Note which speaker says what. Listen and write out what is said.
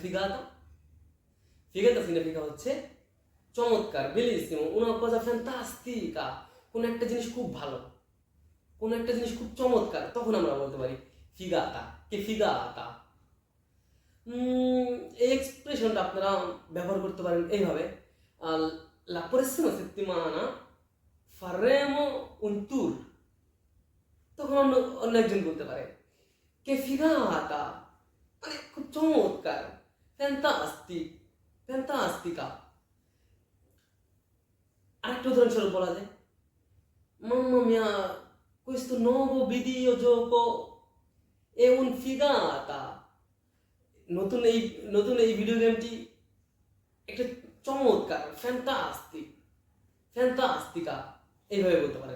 Speaker 1: ফিগাতা। ফিগাতা সিগনিফিকা হচ্ছে চমৎকার, বেলিসিমো, una cosa fantastica, কোন একটা জিনিস খুব ভালো, কোন একটা জিনিস খুব চমৎকার, তখন আমরা বলতে পারি ফিগাতা, কে ফিগাতা। এই এক্সপ্রেশনটা আপনারা ব্যবহার করতে পারেন এইভাবে, la prossima settimana faremo un tour, তখন অন্য একজন বলতে পারে কে ফিগাতা, মানে খুব চমৎকার, ফ্যান্টাস্টিক, ফ্যান্টাস্টিকা। আরেকটা উদাহরণস্বরূপ বলা যায়, mamma mia questo nuovo videogioco è un figata, নতুন এই ভিডিও গেমটি একটা চমৎকার, ফ্যান্টাস্টিক, ফ্যান্টাস্টিকা, এইভাবে বলতে পারে।